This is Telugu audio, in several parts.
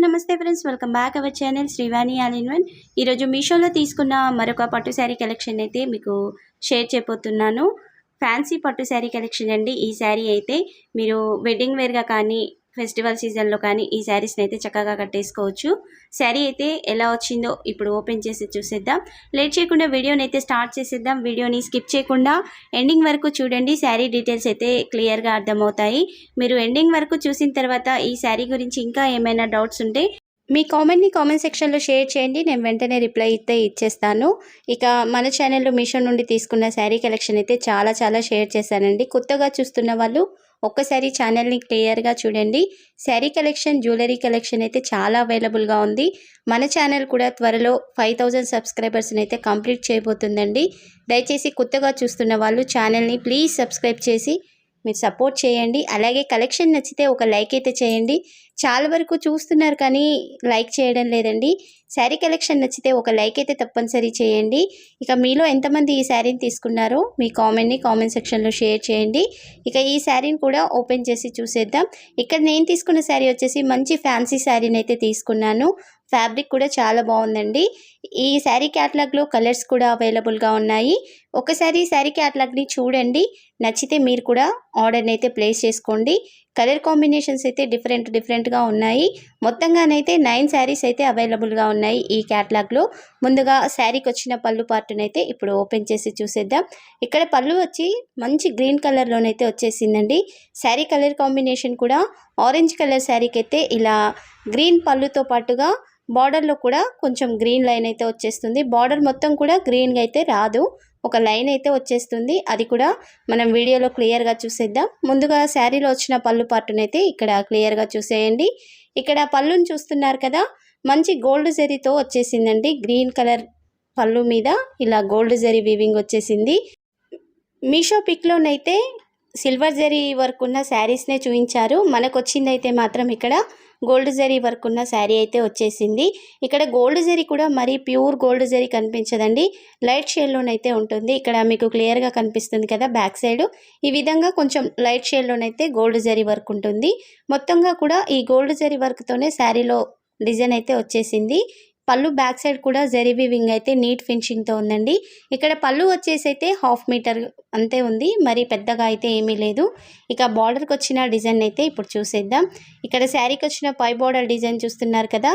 నమస్తే friends, welcome back our channel Srivani all in one. ఈరోజు మీషోలో తీసుకున్న మరొక పట్టు శారీ కలెక్షన్ అయితే మీకు షేర్ చేయబోతున్నాను. ఫ్యాన్సీ పట్టు శారీ కలెక్షన్ అండి. ఈ శారీ అయితే మీరు వెడ్డింగ్ వేర్గా కానీ ఫెస్టివల్ సీజన్లో కానీ ఈ శారీస్ని అయితే చక్కగా కట్టేసుకోవచ్చు. శారీ అయితే ఎలా వచ్చిందో ఇప్పుడు ఓపెన్ చేసి చూసేద్దాం. లేట్ చేయకుండా వీడియోని అయితే స్టార్ట్ చేసేద్దాం. వీడియోని స్కిప్ చేయకుండా ఎండింగ్ వరకు చూడండి. శారీ డీటెయిల్స్ అయితే క్లియర్గా అర్థమవుతాయి. మీరు ఎండింగ్ వరకు చూసిన తర్వాత ఈ శారీ గురించి ఇంకా ఏమైనా డౌట్స్ ఉంటే మీ కామెంట్ సెక్షన్లో షేర్ చేయండి. నేను వెంటనే రిప్లై అయితే ఇచ్చేస్తాను. ఇక మన ఛానల్లో మీషో నుండి తీసుకున్న శారీ కలెక్షన్ అయితే చాలా షేర్ చేశానండి. కొత్తగా చూస్తున్న వాళ్ళు ఒక్కసారి ఛానల్ని క్లియర్గా చూడండి. శారీ కలెక్షన్, జ్యువెలరీ కలెక్షన్ అయితే చాలా అవైలబుల్గా ఉంది. మన ఛానల్ కూడా త్వరలో 5000 సబ్స్క్రైబర్స్ని అయితే కంప్లీట్ చేయబోతుందండి. దయచేసి కొత్తగా చూస్తున్న వాళ్ళు ఛానల్ని ప్లీజ్ సబ్స్క్రైబ్ చేసి మీరు సపోర్ట్ చేయండి. అలాగే కలెక్షన్ నచ్చితే ఒక లైక్ అయితే చేయండి. చాలా వరకు చూస్తున్నారు కానీ లైక్ చేయడం లేదండి. శారీ కలెక్షన్ నచ్చితే ఒక లైక్ అయితే తప్పనిసరి చేయండి. ఇక మీలో ఎంతమంది ఈ శారీని తీసుకున్నారో మీ కామెంట్ సెక్షన్లో షేర్ చేయండి. ఇక ఈ శారీని కూడా ఓపెన్ చేసి చూసేద్దాం. ఇక్కడ నేను తీసుకున్న శారీ వచ్చేసి మంచి ఫ్యాన్సీ శారీని అయితే తీసుకున్నాను. ఫ్యాబ్రిక్ కూడా చాలా బాగుందండి. ఈ శారీ క్యాటలాగ్లో కలర్స్ కూడా అవైలబుల్గా ఉన్నాయి. ఒకసారి శారీ క్యాటలాగ్ని చూడండి. నచ్చితే మీరు కూడా ఆర్డర్ని అయితే ప్లేస్ చేసుకోండి. కలర్ కాంబినేషన్స్ అయితే డిఫరెంట్గా ఉన్నాయి. మొత్తంగానైతే 9 శారీస్ అయితే అవైలబుల్గా ఉన్నాయి ఈ క్యాటలాగ్లో. ముందుగా శారీకి వచ్చిన పళ్ళు పార్ట్నైతే ఇప్పుడు ఓపెన్ చేసి చూసేద్దాం. ఇక్కడ పళ్ళు వచ్చి మంచి గ్రీన్ కలర్లోనైతే వచ్చేసిందండి. శారీ కలర్ కాంబినేషన్ కూడా ఆరెంజ్ కలర్ శారీకి అయితే ఇలా గ్రీన్ పళ్ళుతో పాటుగా బార్డర్లో కూడా కొంచెం గ్రీన్ లైన్ అయితే వచ్చేస్తుంది. బార్డర్ మొత్తం కూడా గ్రీన్గా అయితే రాదు, ఒక లైన్ అయితే వచ్చేస్తుంది. అది కూడా మనం వీడియోలో క్లియర్గా చూసేద్దాం. ముందుగా శారీలో వచ్చిన పళ్ళు పార్ట్నైతే ఇక్కడ క్లియర్గా చూసేయండి. ఇక్కడ పళ్ళుని చూస్తున్నారు కదా, మంచి గోల్డ్ జరీతో వచ్చేసిందండి. గ్రీన్ కలర్ పళ్ళు మీద ఇలా గోల్డ్ జరీ వీవింగ్ వచ్చేసింది. మీషో పిక్లోనైతే సిల్వర్ జరీ వర్క్ ఉన్న శారీస్నే చూపించారు. మనకు వచ్చిందైతే మాత్రం ఇక్కడ గోల్డ్ జరీ వర్క్ ఉన్న శారీ అయితే వచ్చేసింది. ఇక్కడ గోల్డ్ జరీ కూడా మరీ ప్యూర్ గోల్డ్ జరీ కనిపించదండి, లైట్ షేడ్లోనైతే ఉంటుంది. ఇక్కడ మీకు క్లియర్గా కనిపిస్తుంది కదా బ్యాక్ సైడ్, ఈ విధంగా కొంచెం లైట్ షేడ్లోనైతే గోల్డ్ జరీ వర్క్ ఉంటుంది. మొత్తంగా కూడా ఈ గోల్డ్ జరీ వర్క్తోనే శారీలో డిజైన్ అయితే వచ్చేసింది. పళ్ళు బ్యాక్ సైడ్ కూడా జరీ వీవింగ్ అయితే నీట్ ఫినిషింగ్తో ఉందండి. ఇక్కడ పళ్ళు వచ్చేసి అయితే 1/2 మీటర్ అంతే ఉంది, మరి పెద్దగా అయితే ఏమీ లేదు. ఇక బార్డర్కి వచ్చిన డిజైన్ అయితే ఇప్పుడు చూసేద్దాం. ఇక్కడ శారీకి వచ్చిన పై బార్డర్ డిజైన్ చూస్తున్నారు కదా,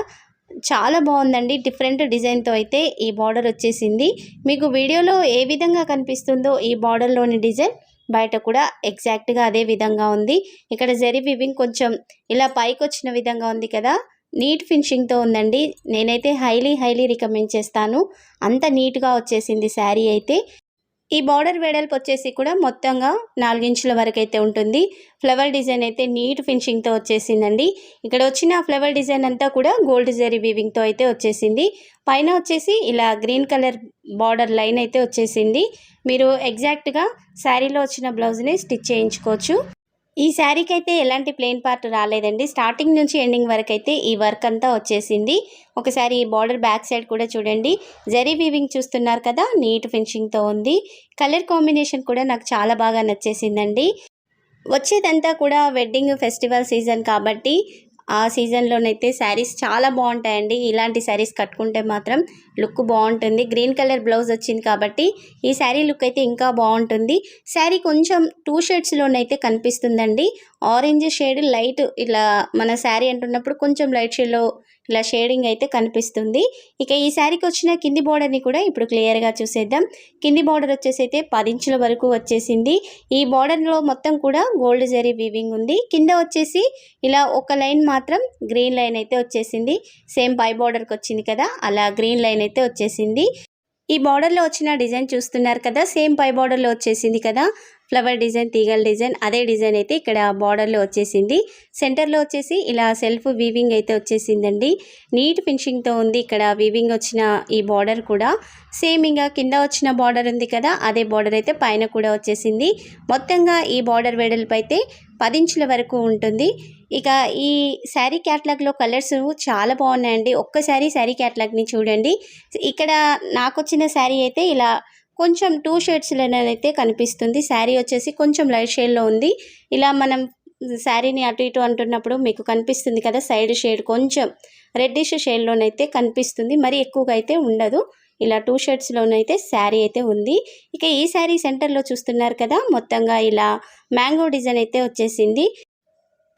చాలా బాగుందండి. డిఫరెంట్ డిజైన్తో అయితే ఈ బార్డర్ వచ్చేసింది. మీకు వీడియోలో ఏ విధంగా కనిపిస్తుందో ఈ బార్డర్లోని డిజైన్ బయట కూడా ఎగ్జాక్ట్గా అదే విధంగా ఉంది. ఇక్కడ జరీ వీవింగ్ కొంచెం ఇలా పైకి వచ్చిన విధంగా ఉంది కదా, నీట్ ఫినిషింగ్తో ఉందండి. నేనైతే హైలీ రికమెండ్ చేస్తాను. అంత నీట్గా వచ్చేసింది శారీ అయితే. ఈ బార్డర్ వెడల్పు వచ్చేసి కూడా మొత్తంగా 4 ఇంచుల వరకు అయితే ఉంటుంది. ఫ్లవర్ డిజైన్ అయితే నీట్ ఫినిషింగ్తో వచ్చేసిందండి. ఇక్కడ వచ్చిన ఫ్లవర్ డిజైన్ అంతా కూడా గోల్డ్ జరీ వీవింగ్తో అయితే వచ్చేసింది. పైన వచ్చేసి ఇలా గ్రీన్ కలర్ బార్డర్ లైన్ అయితే వచ్చేసింది. మీరు ఎగ్జాక్ట్గా శారీలో వచ్చిన బ్లౌజ్ని స్టిచ్ చేయించుకోవచ్చు. ఈ శారీకి అయితే ఎలాంటి ప్లెయిన్ పార్ట్ రాలేదండి. స్టార్టింగ్ నుంచి ఎండింగ్ వరకు అయితే ఈ వర్క్ అంతా వచ్చేసింది. ఒకసారి ఈ బార్డర్ బ్యాక్ సైడ్ కూడా చూడండి, జరీ వీవింగ్ చూస్తున్నారు కదా, నీట్ ఫినిషింగ్తో ఉంది. కలర్ కాంబినేషన్ కూడా నాకు చాలా బాగా నచ్చేసిందండి. వచ్చేదంతా కూడా వెడ్డింగ్ ఫెస్టివల్ సీజన్ కాబట్టి ఆ సీజన్లోనైతే శారీస్ చాలా బాగుంటాయండి. ఇలాంటి శారీస్ కట్టుకుంటే మాత్రం లుక్ బాగుంటుంది. గ్రీన్ కలర్ బ్లౌజ్ వచ్చింది కాబట్టి ఈ శారీ లుక్ అయితే ఇంకా బాగుంటుంది. శారీ కొంచెం 2 షేడ్స్లోనైతే కనిపిస్తుందండి. ఆరెంజ్ షేడ్ లైట్, ఇలా మన శారీ అంటున్నప్పుడు కొంచెం లైట్ షేడ్లో ఇలా షేడింగ్ అయితే కనిపిస్తుంది. ఇక ఈ శారీకి వచ్చిన కింది బార్డర్ని కూడా ఇప్పుడు క్లియర్గా చూసేద్దాం. కింది బార్డర్ వచ్చేసి అయితే 10 ఇంచుల వరకు వచ్చేసింది. ఈ బార్డర్లో మొత్తం కూడా గోల్డ్ జరీ వీవింగ్ ఉంది. కింద వచ్చేసి ఇలా ఒక లైన్ మాత్రం గ్రీన్ లైన్ అయితే వచ్చేసింది. సేమ్ పై బార్డర్కి వచ్చింది కదా, అలా గ్రీన్ లైన్ అయితే వచ్చేసింది. ఈ బార్డర్లో వచ్చిన డిజైన్ చూస్తున్నారు కదా, సేమ్ పై బార్డర్లో వచ్చేసింది కదా ఫ్లవర్ డిజైన్, తీగల డిజైన్, అదే డిజైన్ అయితే ఇక్కడ బార్డర్లో వచ్చేసింది. సెంటర్లో వచ్చేసి ఇలా సెల్ఫ్ వీవింగ్ అయితే వచ్చేసిందండి. నీట్ ఫినిషింగ్తో ఉంది. ఇక్కడ వీవింగ్ వచ్చిన ఈ బార్డర్ కూడా సేమ్ ఇంకా కింద వచ్చిన బార్డర్ ఉంది కదా, అదే బార్డర్ అయితే పైన కూడా వచ్చేసింది. మొత్తంగా ఈ బార్డర్ వెడల్పు అయితే 10 ఇంచుల వరకు ఉంటుంది. ఇక ఈ శారీ క్యాటలాగ్లో కలర్స్ చాలా బాగున్నాయండి. ఒక్కసారి శారీ క్యాటలాగ్ని చూడండి. ఇక్కడ నాకు వచ్చిన శారీ అయితే ఇలా కొంచెం 2 షేడ్స్లోనైతే కనిపిస్తుంది. శారీ వచ్చేసి కొంచెం లైట్ షేడ్లో ఉంది. ఇలా మనం శారీని అటు ఇటు అంటున్నప్పుడు మీకు కనిపిస్తుంది కదా, సైడ్ షేడ్ కొంచెం రెడ్డిష్ షేడ్లోనైతే కనిపిస్తుంది, మరి ఎక్కువగా అయితే ఉండదు. ఇలా 2 షేడ్స్లోనైతే శారీ అయితే ఉంది. ఇక ఈ శారీ సెంటర్లో చూస్తున్నారు కదా, మొత్తంగా ఇలా మ్యాంగో డిజైన్ అయితే వచ్చేసింది.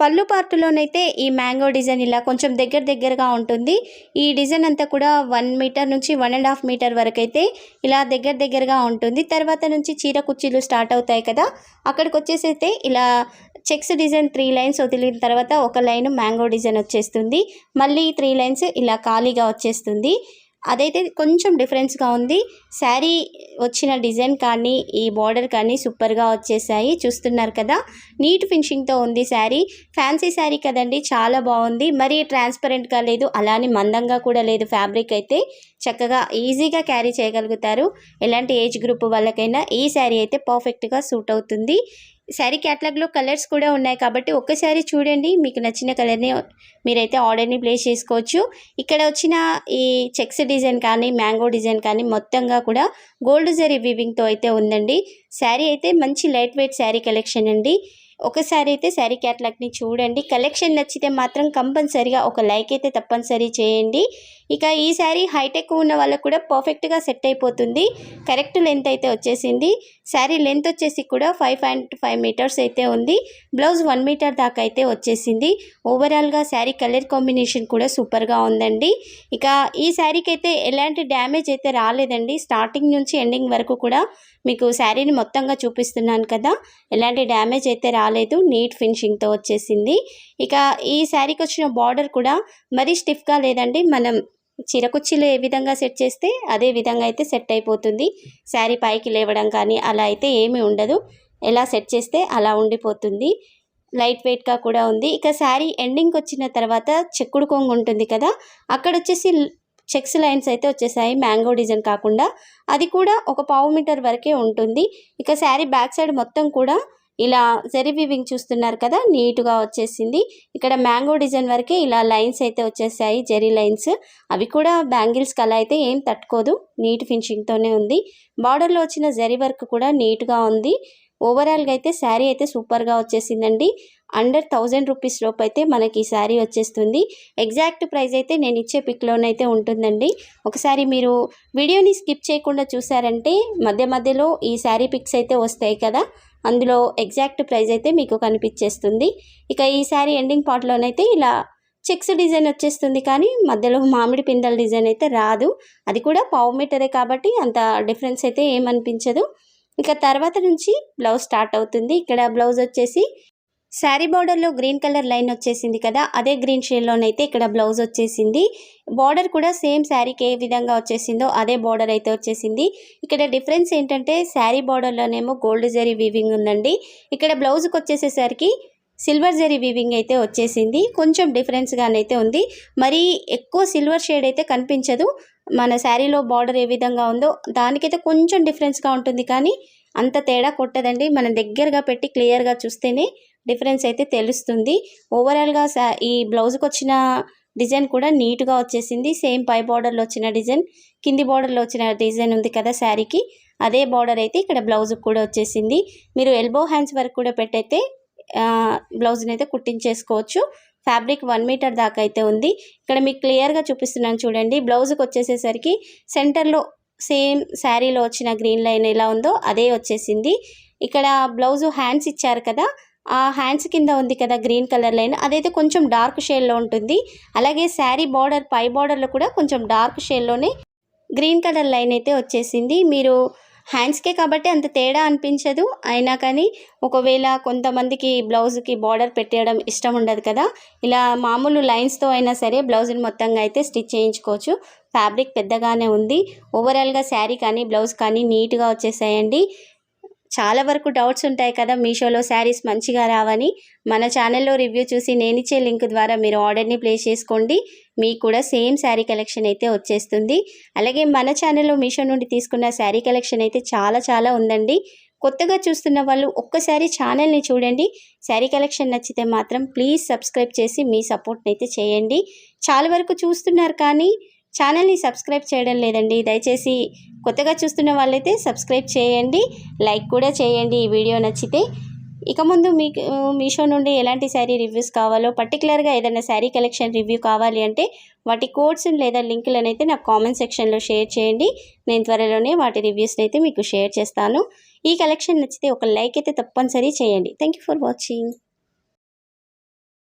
పళ్ళు పార్టులోనైతే ఈ మ్యాంగో డిజైన్ ఇలా కొంచెం దగ్గరగా ఉంటుంది. ఈ డిజైన్ అంతా కూడా 1 మీటర్ నుంచి 1.5 మీటర్ వరకు అయితే ఇలా దగ్గరగా ఉంటుంది. తర్వాత నుంచి చీర కుర్చీలు స్టార్ట్ అవుతాయి కదా, అక్కడికి వచ్చేసి అయితే ఇలా చెక్స్ డిజైన్ 3 లైన్స్ వదిలిన తర్వాత ఒక లైన్ మ్యాంగో డిజైన్ వచ్చేస్తుంది. మళ్ళీ 3 లైన్స్ ఇలా ఖాళీగా వచ్చేస్తుంది. అదైతే కొంచెం డిఫరెన్స్గా ఉంది. శారీ వచ్చిన డిజైన్ కానీ ఈ బార్డర్ కానీ సూపర్గా వచ్చేసాయి. చూస్తున్నారు కదా, నీట్ ఫినిషింగ్తో ఉంది శారీ. ఫ్యాన్సీ శారీ కదండి, చాలా బాగుంది. మరీ ట్రాన్స్పరెంట్గా లేదు, అలానే మందంగా కూడా లేదు. ఫ్యాబ్రిక్ అయితే చక్కగా ఈజీగా క్యారీ చేయగలుగుతారు. ఎలాంటి ఏజ్ గ్రూప్ వాళ్ళకైనా ఈ శారీ అయితే పర్ఫెక్ట్గా సూట్ అవుతుంది. శారీ క్యాటలాగ్లో కలర్స్ కూడా ఉన్నాయి కాబట్టి ఒక్కసారి చూడండి, మీకు నచ్చిన కలర్ని మీరైతే ఆర్డర్ని ప్లేస్ చేసుకోవచ్చు. ఇక్కడ వచ్చిన ఈ చెక్స్ డిజైన్ కానీ మ్యాంగో డిజైన్ కానీ మొత్తంగా కూడా గోల్డ్ జరీ వీవింగ్తో అయితే ఉందండి. శారీ అయితే మంచి లైట్ వెయిట్ శారీ కలెక్షన్ అండి. ఒకసారి అయితే శారీ క్యాటలాగ్ని చూడండి. కలెక్షన్ నచ్చితే మాత్రం కంపల్సరీగా ఒక లైక్ అయితే తప్పనిసరి చేయండి. ఇక ఈ శారీ హైట్ ఎక్కువ ఉన్న వాళ్ళకు కూడా పర్ఫెక్ట్గా సెట్ అయిపోతుంది. కరెక్ట్ లెంత్ అయితే వచ్చేసింది. శారీ లెంత్ వచ్చేసి కూడా 5.5 మీటర్స్ అయితే ఉంది. బ్లౌజ్ 1 మీటర్ దాకా అయితే వచ్చేసింది. ఓవరాల్గా శారీ కలర్ కాంబినేషన్ కూడా సూపర్గా ఉందండి. ఇక ఈ శారీకి అయితే ఎలాంటి డ్యామేజ్ అయితే రాలేదండి. స్టార్టింగ్ నుంచి ఎండింగ్ వరకు కూడా మీకు శారీని మొత్తంగా చూపిస్తున్నాను కదా, ఎలాంటి డ్యామేజ్ అయితే రాలేదు. నీట్ ఫినిషింగ్తో వచ్చేసింది. ఇక ఈ శారీకి వచ్చిన బార్డర్ కూడా మరీ స్టిఫ్గా లేదండి. మనం చిరకుర్చీలు ఏ విధంగా సెట్ చేస్తే అదే విధంగా అయితే సెట్ అయిపోతుంది. శారీ పైకి లేవడం కానీ అలా అయితే ఏమీ ఉండదు. ఎలా సెట్ చేస్తే అలా ఉండిపోతుంది. లైట్ వెయిట్గా కూడా ఉంది. ఇక శారీ ఎండింగ్కి వచ్చిన తర్వాత చెక్కుడు కొంగు ఉంటుంది కదా, అక్కడ వచ్చేసి చెక్స్ లైన్స్ అయితే వచ్చేసాయి. మ్యాంగో డిజైన్ కాకుండా అది కూడా ఒక 1/4 మీటర్ వరకే ఉంటుంది. ఇక శారీ బ్యాక్ సైడ్ మొత్తం కూడా ఇలా జరీ వీవింగ్ చూస్తున్నారు కదా, నీట్గా వచ్చేసింది. ఇక్కడ మ్యాంగో డిజైన్ వరకే ఇలా లైన్స్ అయితే వచ్చేసాయి, జరీ లైన్స్. అవి కూడా బ్యాంగిల్స్కి అలా అయితే ఏం తట్టుకోదు, నీట్ ఫినిషింగ్తోనే ఉంది. బార్డర్లో వచ్చిన జరీ వర్క్ కూడా నీట్గా ఉంది. ఓవరాల్గా అయితే శారీ అయితే సూపర్గా వచ్చేసిందండి. అండర్ 1000 రూపీస్ లోపు అయితే మనకి ఈ శారీ వచ్చేస్తుంది. ఎగ్జాక్ట్ ప్రైస్ అయితే నేను ఇచ్చే పిక్లోనైతే ఉంటుందండి. ఒకసారి మీరు వీడియోని స్కిప్ చేయకుండా చూసారంటే మధ్యలో ఈ శారీ పిక్స్ అయితే వస్తాయి కదా, అందులో ఎగ్జాక్ట్ ప్రైస్ అయితే మీకు కనిపించేస్తుంది. ఇక ఈ శారీ ఎండింగ్ పార్ట్లోనైతే ఇలా చెక్స్ డిజైన్ వచ్చేస్తుంది, కానీ మధ్యలో మామిడి పిందెల డిజైన్ అయితే రాదు. అది కూడా 1/4 మీటరే కాబట్టి అంత డిఫరెన్స్ అయితే ఏమనిపించదు. ఇక తర్వాత నుంచి బ్లౌజ్ స్టార్ట్ అవుతుంది. ఇక్కడ బ్లౌజ్ వచ్చేసి శారీ బార్డర్లో గ్రీన్ కలర్ లైన్ వచ్చేసింది కదా, అదే గ్రీన్ షేడ్లోనైతే ఇక్కడ బ్లౌజ్ వచ్చేసింది. బార్డర్ కూడా సేమ్ శారీకి ఏ విధంగా వచ్చేసిందో అదే బార్డర్ అయితే వచ్చేసింది. ఇక్కడ డిఫరెన్స్ ఏంటంటే శారీ బార్డర్లోనేమో గోల్డ్ జరీ వీవింగ్ ఉందండి. ఇక్కడ బ్లౌజ్కి వచ్చేసేసరికి సిల్వర్ జరీ వీవింగ్ అయితే వచ్చేసింది. కొంచెం డిఫరెన్స్గానైతే ఉంది. మరీ ఎక్కువ సిల్వర్ షేడ్ అయితే కనిపించదు. మన శారీలో బార్డర్ ఏ విధంగా ఉందో దానికైతే కొంచెం డిఫరెన్స్గా ఉంటుంది, కానీ అంత తేడా కొట్టదండి. మనం దగ్గరగా పెట్టి క్లియర్గా చూస్తేనే డిఫరెన్స్ అయితే తెలుస్తుంది. ఓవరాల్గా ఈ బ్లౌజ్కి వచ్చిన డిజైన్ కూడా నీట్గా వచ్చేసింది. సేమ్ పై బార్డర్లో వచ్చిన డిజైన్, కింది బార్డర్లో వచ్చిన డిజైన్ ఉంది కదా శారీకి, అదే బార్డర్ అయితే ఇక్కడ బ్లౌజ్కి కూడా వచ్చేసింది. మీరు ఎల్బో హ్యాండ్స్ వరకు కూడా పెట్టయితే బ్లౌజ్ని అయితే కుట్టించేసుకోవచ్చు. ఫ్యాబ్రిక్ 1 మీటర్ దాకా అయితే ఉంది. ఇక్కడ మీకు క్లియర్గా చూపిస్తున్నాను చూడండి. బ్లౌజ్కి వచ్చేసేసరికి సెంటర్లో సేమ్ శారీలో వచ్చిన గ్రీన్ లైన్ ఎలా ఉందో అదే వచ్చేసింది. ఇక్కడ బ్లౌజ్ హ్యాండ్స్ ఇచ్చారు కదా, ఆ హ్యాండ్స్ కింద ఉంది కదా గ్రీన్ కలర్ లైన్, అదైతే కొంచెం డార్క్ షేడ్లో ఉంటుంది. అలాగే శారీ బార్డర్ పై బార్డర్లో కూడా కొంచెం డార్క్ షేడ్లోనే గ్రీన్ కలర్ లైన్ అయితే వచ్చేసింది. మీరు హ్యాండ్స్కే కాబట్టి అంత తేడా అనిపించదు. అయినా కానీ ఒకవేళ కొంతమందికి బ్లౌజ్కి బార్డర్ పెట్టడం ఇష్టం ఉండదు కదా, ఇలా మామూలు లైన్స్తో అయినా సరే బ్లౌజ్ని మొత్తంగా అయితే స్టిచ్ చేయించుకోవచ్చు. ఫ్యాబ్రిక్ పెద్దగానే ఉంది. ఓవరాల్గా శారీ కానీ బ్లౌజ్ కానీ నీట్గా వచ్చేసాయండి. చాలా వరకు డౌట్స్ ఉంటాయి కదా, మీషోలో శారీస్ మంచిగా రావని. మన ఛానల్లో రివ్యూ చూసి నేనిచ్చే లింక్ ద్వారా మీరు ఆర్డర్ని ప్లేస్ చేసుకోండి. మీకు కూడా సేమ్ శారీ కలెక్షన్ అయితే వచ్చేస్తుంది. అలాగే మన ఛానల్లో మీషో నుండి తీసుకున్న శారీ కలెక్షన్ అయితే చాలా ఉందండి. కొత్తగా చూస్తున్న వాళ్ళు ఒక్కసారి ఛానల్ని చూడండి. శారీ కలెక్షన్ నచ్చితే మాత్రం ప్లీజ్ సబ్స్క్రైబ్ చేసి మీ సపోర్ట్ని అయితే చేయండి. చాలా వరకు చూస్తున్నారు కానీ ఛానల్ని సబ్స్క్రైబ్ చేయడం లేదండి. దయచేసి కొత్తగా చూస్తున్న వాళ్ళైతే సబ్స్క్రైబ్ చేయండి, లైక్ కూడా చేయండి ఈ వీడియో నచ్చితే. ఇక ముందు మీకు మీషో నుండి ఎలాంటి శారీ రివ్యూస్ కావాలో, పర్టికులర్గా ఏదైనా శారీ కలెక్షన్ రివ్యూ కావాలి అంటే వాటి కోడ్స్ లేదా లింకులను అయితే నాకు కామెంట్ సెక్షన్లో షేర్ చేయండి. నేను త్వరలోనే వాటి రివ్యూస్ని అయితే మీకు షేర్ చేస్తాను. ఈ కలెక్షన్ నచ్చితే ఒక లైక్ అయితే తప్పనిసరి చేయండి. Thank you for watching.